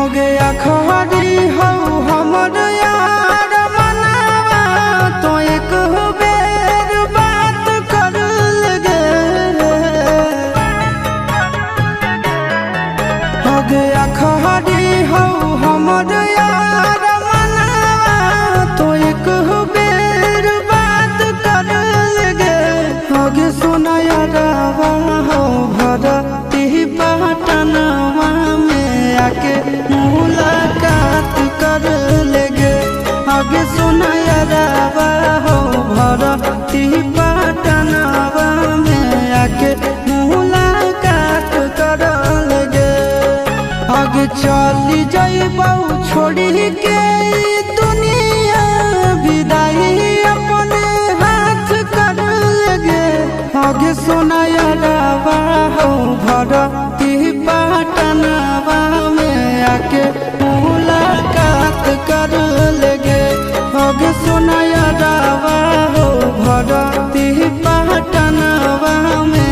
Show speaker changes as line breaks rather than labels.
हो गया खरी हो हमर यार मनावा तो एक बेर बात कर लगे। हो गया खरी हो हमर यार मनावा तो एक बेर बात कर लगे। हो गे सोना यारवा हो भरती पटनवा में आके मुलाकात कर लेगे। आगे सुना यारवा हो भरती पटनवा में आके मुलाकात कर लेगे। आगे चली जाइबौ छोड़ी के दुनिया विदाई अपने हाथ कर लेगे। आगे सुना यारवा हो भरती पटनवा में आके मुलाकात